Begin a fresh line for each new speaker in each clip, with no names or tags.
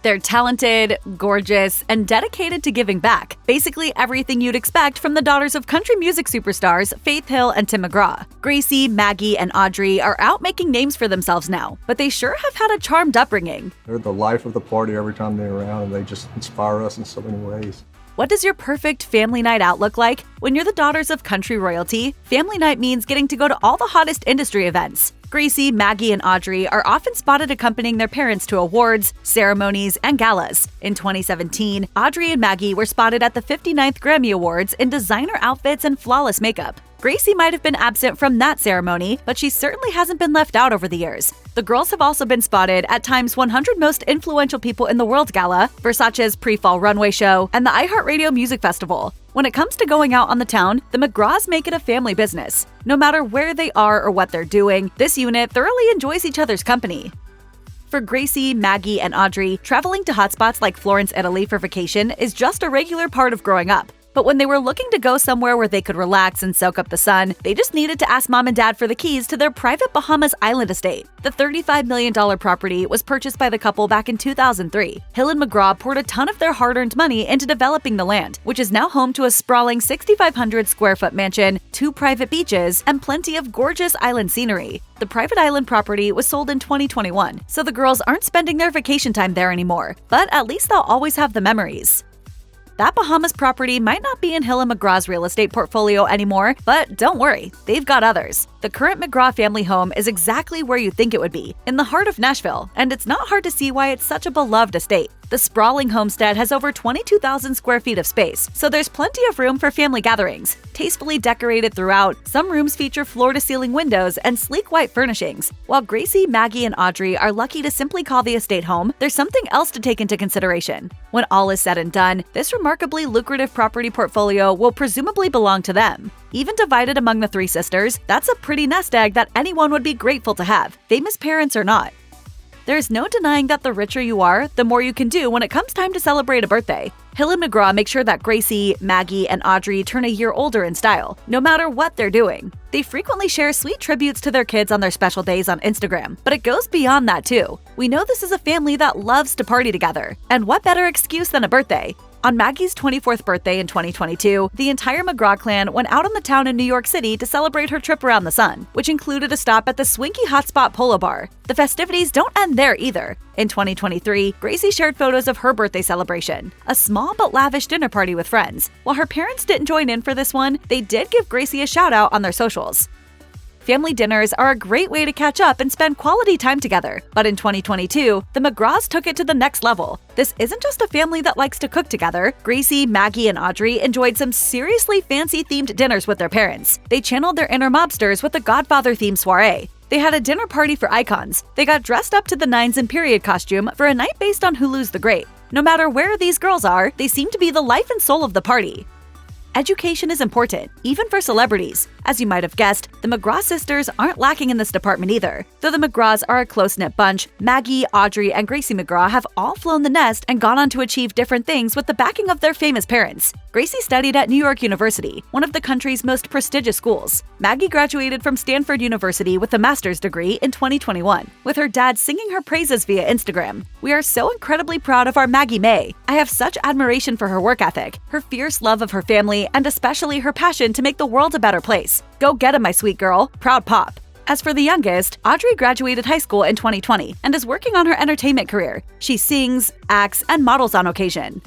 They're talented, gorgeous, and dedicated to giving back. Basically everything you'd expect from the daughters of country music superstars Faith Hill and Tim McGraw. Gracie, Maggie, and Audrey are out making names for themselves now, but they sure have had a charmed upbringing.
They're the life of the party every time they're around, and they just inspire us in so many ways.
What does your perfect family night out look like? When you're the daughters of country royalty, family night means getting to go to all the hottest industry events. Gracie, Maggie, and Audrey are often spotted accompanying their parents to awards, ceremonies, and galas. In 2017, Audrey and Maggie were spotted at the 59th Grammy Awards in designer outfits and flawless makeup. Gracie might have been absent from that ceremony, but she certainly hasn't been left out over the years. The girls have also been spotted at Time's 100 Most Influential People in the World Gala, Versace's pre-fall runway show, and the iHeartRadio Music Festival. When it comes to going out on the town, the McGraws make it a family business. No matter where they are or what they're doing, this unit thoroughly enjoys each other's company. For Gracie, Maggie, and Audrey, traveling to hotspots like Florence, Italy for vacation is just a regular part of growing up. But when they were looking to go somewhere where they could relax and soak up the sun, they just needed to ask mom and dad for the keys to their private Bahamas island estate. The $35 million property was purchased by the couple back in 2003. Hill and McGraw poured a ton of their hard-earned money into developing the land, which is now home to a sprawling 6,500 square foot mansion, 2 private beaches, and plenty of gorgeous island scenery. The private island property was sold in 2021, so the girls aren't spending their vacation time there anymore, but at least they'll always have the memories. That Bahamas property might not be in Hill and McGraw's real estate portfolio anymore, but don't worry, they've got others. The current McGraw family home is exactly where you think it would be, in the heart of Nashville, and it's not hard to see why it's such a beloved estate. The sprawling homestead has over 22,000 square feet of space, so there's plenty of room for family gatherings. Tastefully decorated throughout, some rooms feature floor-to-ceiling windows and sleek white furnishings. While Gracie, Maggie, and Audrey are lucky to simply call the estate home, there's something else to take into consideration. When all is said and done, this remarkably lucrative property portfolio will presumably belong to them. Even divided among the 3 sisters, that's a pretty nest egg that anyone would be grateful to have, famous parents or not. There's no denying that the richer you are, the more you can do when it comes time to celebrate a birthday. Hill and McGraw make sure that Gracie, Maggie, and Audrey turn a year older in style, no matter what they're doing. They frequently share sweet tributes to their kids on their special days on Instagram, but it goes beyond that too. We know this is a family that loves to party together, and what better excuse than a birthday? On Maggie's 24th birthday in 2022, the entire McGraw clan went out on the town in New York City to celebrate her trip around the sun, which included a stop at the swanky hotspot Polo Bar. The festivities don't end there either. In 2023, Gracie shared photos of her birthday celebration, a small but lavish dinner party with friends. While her parents didn't join in for this one, they did give Gracie a shout out on their socials. Family dinners are a great way to catch up and spend quality time together. But in 2022, the McGraws took it to the next level. This isn't just a family that likes to cook together. Gracie, Maggie, and Audrey enjoyed some seriously fancy-themed dinners with their parents. They channeled their inner mobsters with a Godfather-themed soiree. They had a dinner party for icons. They got dressed up to the nines in period costume for a night based on Hulu's The Great. No matter where these girls are, they seem to be the life and soul of the party. Education is important, even for celebrities. As you might have guessed, the McGraw sisters aren't lacking in this department either. Though the McGraws are a close-knit bunch, Maggie, Audrey, and Gracie McGraw have all flown the nest and gone on to achieve different things with the backing of their famous parents. Gracie studied at New York University, one of the country's most prestigious schools. Maggie graduated from Stanford University with a master's degree in 2021, with her dad singing her praises via Instagram. We are so incredibly proud of our Maggie May. I have such admiration for her work ethic, her fierce love of her family, and especially her passion to make the world a better place. Go get 'em, my sweet girl. Proud pop. As for the youngest, Audrey graduated high school in 2020 and is working on her entertainment career. She sings, acts, and models on occasion.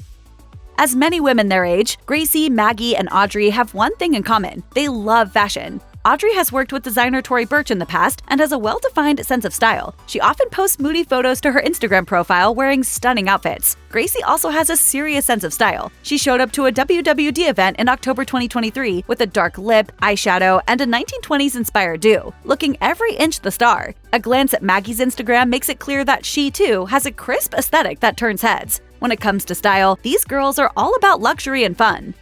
As many women their age, Gracie, Maggie, and Audrey have one thing in common. They love fashion. Audrey has worked with designer Tory Burch in the past and has a well-defined sense of style. She often posts moody photos to her Instagram profile wearing stunning outfits. Gracie also has a serious sense of style. She showed up to a WWD event in October 2023 with a dark lip, eyeshadow, and a 1920s-inspired do, looking every inch the star. A glance at Maggie's Instagram makes it clear that she, too, has a crisp aesthetic that turns heads. When it comes to style, these girls are all about luxury and fun.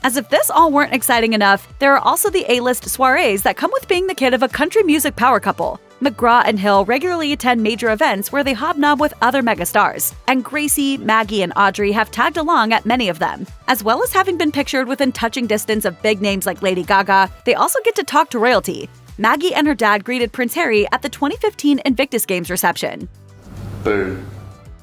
As if this all weren't exciting enough, there are also the A-list soirees that come with being the kid of a country music power couple. McGraw and Hill regularly attend major events where they hobnob with other megastars, and Gracie, Maggie, and Audrey have tagged along at many of them. As well as having been pictured within touching distance of big names like Lady Gaga, they also get to talk to royalty. Maggie and her dad greeted Prince Harry at the 2015 Invictus Games reception.
Boom.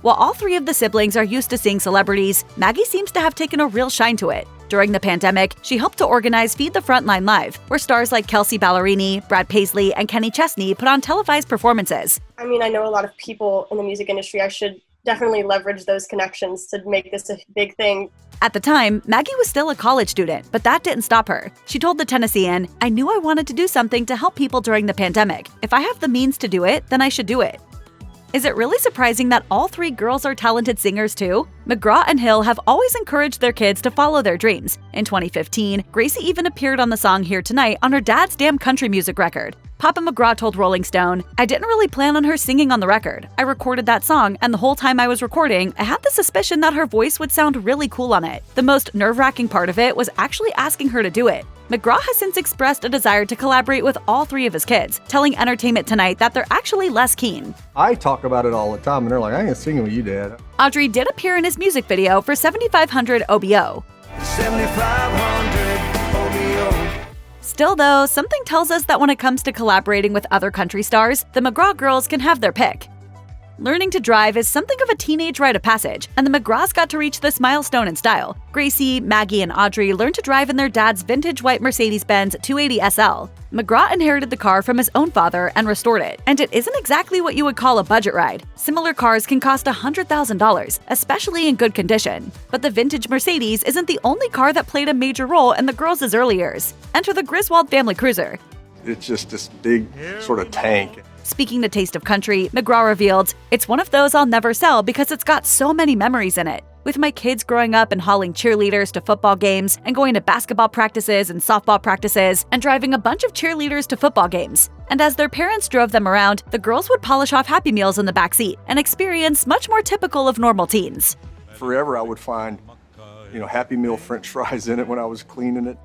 While all three of the siblings are used to seeing celebrities, Maggie seems to have taken a real shine to it. During the pandemic, she helped to organize Feed the Frontline Live, where stars like Kelsey Ballerini, Brad Paisley, and Kenny Chesney put on televised performances.
I mean, I know a lot of people in the music industry. I should definitely leverage those connections to make this a big thing.
At the time, Maggie was still a college student, but that didn't stop her. She told the Tennessean, "I knew I wanted to do something to help people during the pandemic. If I have the means to do it, then I should do it." Is it really surprising that all three girls are talented singers too? McGraw and Hill have always encouraged their kids to follow their dreams. In 2015, Gracie even appeared on the song Here Tonight on her dad's damn country music record. Papa McGraw told Rolling Stone, "I didn't really plan on her singing on the record. I recorded that song, and the whole time I was recording, I had the suspicion that her voice would sound really cool on it. The most nerve-wracking part of it was actually asking her to do it." McGraw has since expressed a desire to collaborate with all three of his kids, telling Entertainment Tonight that they're actually less keen.
I talk about it all the time, and they're like, "I ain't singing with you, Dad."
Audrey did appear in his music video for 7500 OBO.
7500 OBO.
Still though, something tells us that when it comes to collaborating with other country stars, the McGraw girls can have their pick. Learning to drive is something of a teenage rite of passage, and the McGraws got to reach this milestone in style. Gracie, Maggie, and Audrey learned to drive in their dad's vintage white Mercedes-Benz 280 SL. McGraw inherited the car from his own father and restored it, and it isn't exactly what you would call a budget ride. Similar cars can cost $100,000, especially in good condition. But the vintage Mercedes isn't the only car that played a major role in the girls' early years. Enter the Griswold family cruiser.
It's just this big sort of tank.
Speaking to Taste of Country, McGraw revealed, "It's one of those I'll never sell because it's got so many memories in it. With my kids growing up and hauling cheerleaders to football games, and going to basketball practices and softball practices, and driving a bunch of cheerleaders to football games." And as their parents drove them around, the girls would polish off Happy Meals in the backseat, an experience much more typical of normal teens.
Forever I would find, Happy Meal French fries in it when I was cleaning it.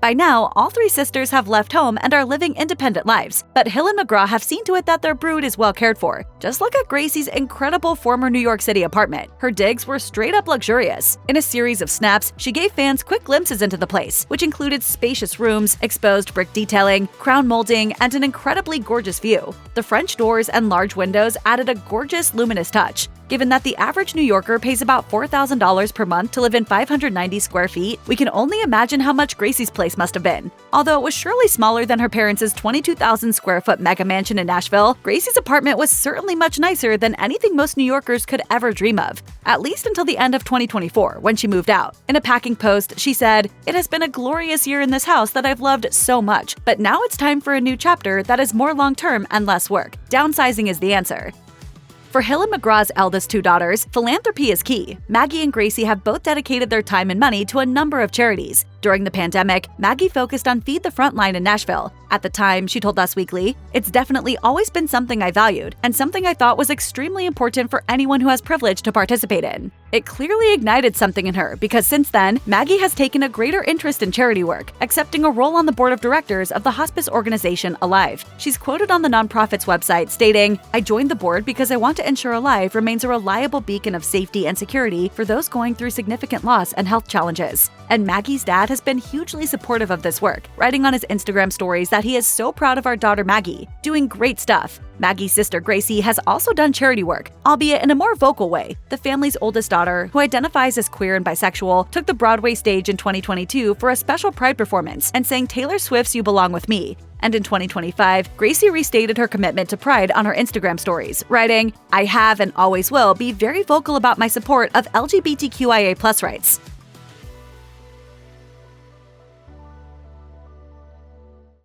By now, all three sisters have left home and are living independent lives, but Hill and McGraw have seen to it that their brood is well cared for. Just look at Gracie's incredible former New York City apartment. Her digs were straight up luxurious. In a series of snaps, she gave fans quick glimpses into the place, which included spacious rooms, exposed brick detailing, crown molding, and an incredibly gorgeous view. The French doors and large windows added a gorgeous, luminous touch. Given that the average New Yorker pays about $4,000 per month to live in 590 square feet, we can only imagine how much Gracie's place must have been. Although it was surely smaller than her parents' 22,000 square foot mega mansion in Nashville, Gracie's apartment was certainly much nicer than anything most New Yorkers could ever dream of, at least until the end of 2024, when she moved out. In a packing post, she said, "It has been a glorious year in this house that I've loved so much, but now it's time for a new chapter that is more long-term and less work. Downsizing is the answer." For Hill and McGraw's eldest two daughters, philanthropy is key. Maggie and Gracie have both dedicated their time and money to a number of charities. During the pandemic, Maggie focused on Feed the Frontline in Nashville. At the time, she told Us Weekly, "It's definitely always been something I valued, and something I thought was extremely important for anyone who has privilege to participate in." It clearly ignited something in her, because since then, Maggie has taken a greater interest in charity work, accepting a role on the board of directors of the hospice organization Alive. She's quoted on the nonprofit's website stating, "I joined the board because I want to ensure Alive remains a reliable beacon of safety and security for those going through significant loss and health challenges." And Maggie's dad has been hugely supportive of this work, writing on his Instagram stories that he is so proud of our daughter Maggie, doing great stuff. Maggie's sister Gracie has also done charity work, albeit in a more vocal way. The family's oldest daughter, who identifies as queer and bisexual, took the Broadway stage in 2022 for a special Pride performance and sang Taylor Swift's "You Belong With Me." And in 2025, Gracie restated her commitment to Pride on her Instagram stories, writing, "I have and always will be very vocal about my support of LGBTQIA+ rights."